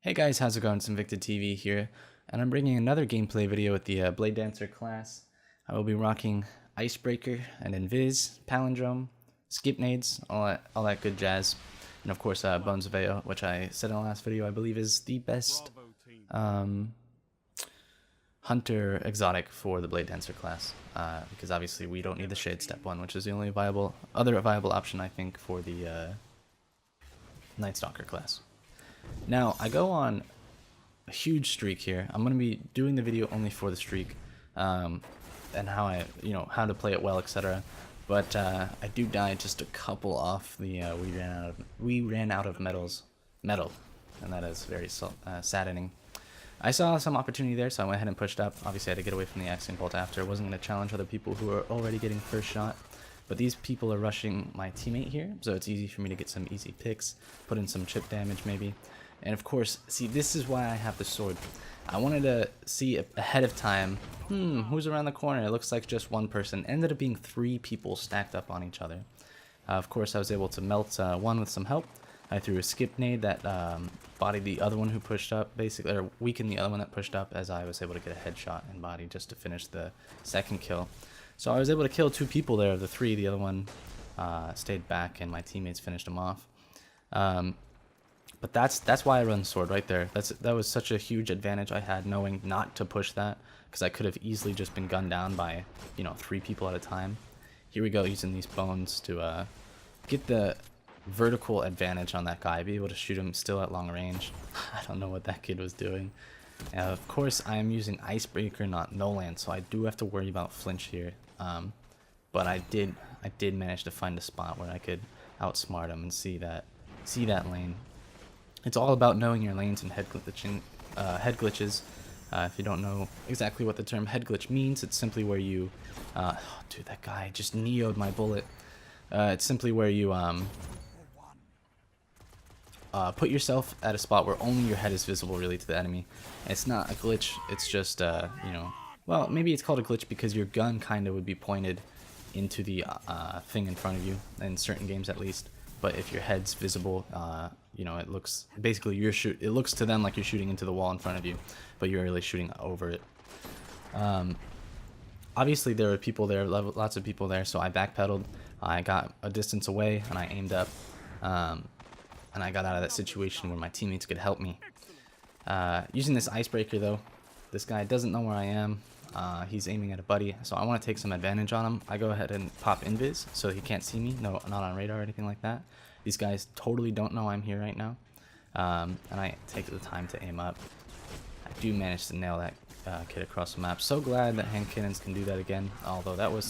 Hey guys, how's it going? It's Invicted TV here, and I'm bringing another gameplay video with the Bladedancer class. I will be rocking Icebreaker and Invis, Palindrome, Skip Nades, all that good jazz, and of course Bones of Veo, which I said in the last video I believe is the best hunter exotic for the Bladedancer class, because obviously we don't need the Shade Step one, which is the only other viable option I think for the Night Stalker class. Now, I go on a huge streak here. I'm going to be doing the video only for the streak, and how how to play it well, etc. But I do die just a couple off the we ran out of metal, and that is very saddening. I saw some opportunity there, so I went ahead and pushed up. Obviously, I had to get away from the Axiom Bolt after. I wasn't going to challenge other people who are already getting first shot. But these people are rushing my teammate here, so it's easy for me to get some easy picks, put in some chip damage maybe. And of course, see, this is why I have the sword. I wanted to see ahead of time, who's around the corner? It looks like just one person. Ended up being 3 people stacked up on each other. Of course, I was able to melt one with some help. I threw a skip nade that bodied the other one who pushed up, basically, or weakened the other one that pushed up, as I was able to get a headshot and body just to finish the second kill. So I was able to kill 2 people there of the 3. The other one stayed back, and my teammates finished him off. But that's why I run sword right there. That was such a huge advantage I had, knowing not to push that, because I could have easily just been gunned down by 3 people at a time. Here we go, using these bones to get the vertical advantage on that guy, be able to shoot him still at long range. I don't know what that kid was doing. Of course, I am using Icebreaker, not No Land, so I do have to worry about flinch here. But I did manage to find a spot where I could outsmart him and see that lane. It's all about knowing your lanes and head glitches. If you don't know exactly what the term head glitch means, it's simply where you, oh, dude, that guy just neo'd my bullet. It's simply where you put yourself at a spot where only your head is visible really to the enemy. And it's not a glitch, it's just well, maybe it's called a glitch because your gun kind of would be pointed into the thing in front of you, in certain games at least. But if your head's visible, it looks basically it looks to them like you're shooting into the wall in front of you, but you're really shooting over it. Obviously there were people there, lots of people there, so I backpedaled. I got a distance away and I aimed up, and I got out of that situation where my teammates could help me. Using this Icebreaker though, this guy doesn't know where I am. He's aiming at a buddy, so I want to take some advantage on him. I go ahead and pop invis so he can't see me, not on radar or anything like that. These guys totally don't know I'm here right now, and I take the time to aim up. I do manage to nail that kid across the map. So glad that hand cannons can do that again, although that was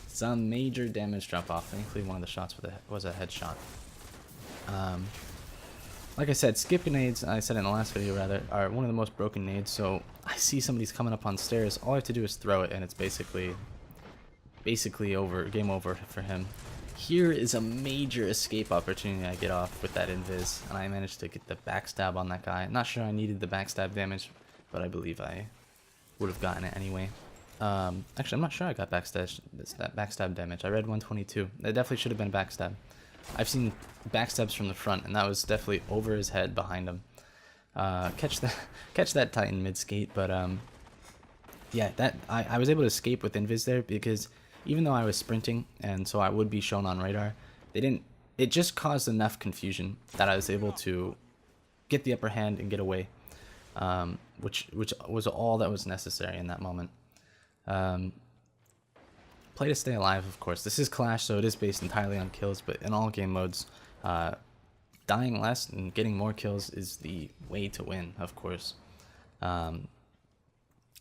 some major damage drop off. Thankfully one of the shots was a headshot. Like I said, skip nades, I said in the last video rather, are one of the most broken nades, so I see somebody's coming up on stairs, all I have to do is throw it and it's basically over, game over for him. Here is a major escape opportunity I get off with that invis, and I managed to get the backstab on that guy. Not sure I needed the backstab damage, but I believe I would have gotten it anyway. Actually, I'm not sure I got backstab damage. I read 122. That definitely should have been backstab. I've seen backstabs from the front, and that was definitely over his head behind him. Catch that Titan mid skate, but yeah, I was able to escape with invis there because even though I was sprinting and so I would be shown on radar, it just caused enough confusion that I was able to get the upper hand and get away, which was all that was necessary in that moment. Play to stay alive, of course. This is Clash, so it is based entirely on kills, but in all game modes, dying less and getting more kills is the way to win, of course.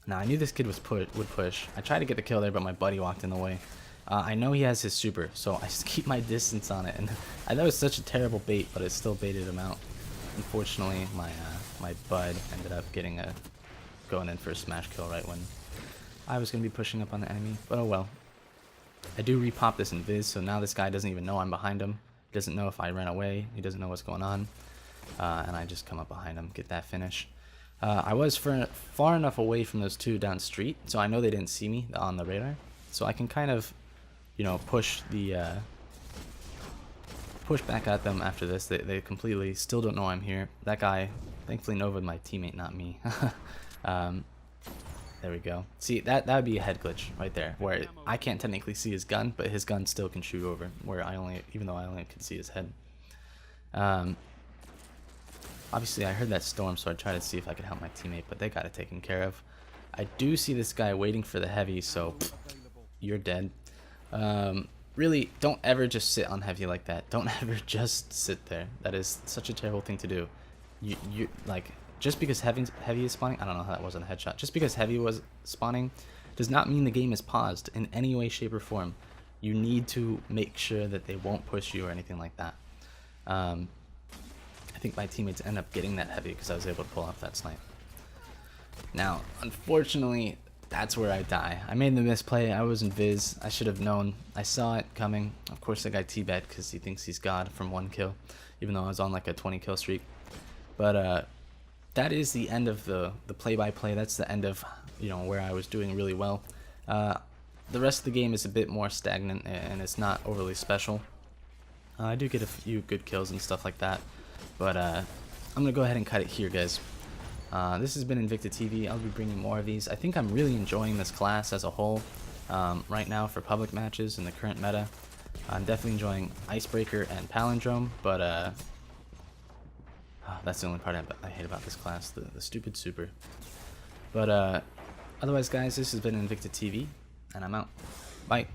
Now, I knew this kid would push. I tried to get the kill there, but my buddy walked in the way. I know he has his super, so I just keep my distance on it, and that was such a terrible bait, but it still baited him out. Unfortunately, my bud ended up going in for a smash kill right when I was going to be pushing up on the enemy, but oh well. I do repop this invis, so now this guy doesn't even know I'm behind him. He doesn't know if I ran away. He doesn't know what's going on. And I just come up behind him, get that finish. I was far enough away from those 2 down street, so I know they didn't see me on the radar. So I can kind of, push back at them after this. They completely still don't know I'm here. That guy Thankfully Nova my teammate, not me. There we go. See, that would be a head glitch right there, where I can't technically see his gun, but his gun still can shoot over, where even though I only can see his head. Obviously I heard that storm, so I tried to see if I could help my teammate, but they got it taken care of. I do see this guy waiting for the heavy, so you're dead. Really, don't ever just sit on heavy like that. Don't ever just sit there. That is such a terrible thing to do. You like, just because heavy is spawning, I don't know how that wasn't a headshot. Just because heavy was spawning does not mean the game is paused in any way, shape, or form. You need to make sure that they won't push you or anything like that. I think my teammates end up getting that heavy because I was able to pull off that snipe. Now, unfortunately, that's where I die. I made the misplay. I was in Viz. I should have known. I saw it coming. Of course, the guy teabagged because he thinks he's God from 1 kill, even though I was on like a 20 kill streak. But that is the end of the play-by-play. That's the end of, you know, where I was doing really well. The rest of the game is a bit more stagnant and it's not overly special. I do get a few good kills and stuff like that, but I'm gonna go ahead and cut it here, guys. This has been Invicta TV. I'll be bringing more of these. I think I'm really enjoying this class as a whole right now for public matches in the current meta. I'm definitely enjoying Icebreaker and Palindrome, but that's the only part I hate about this class, the stupid super. But otherwise, guys, this has been Invicta TV, and I'm out. Bye.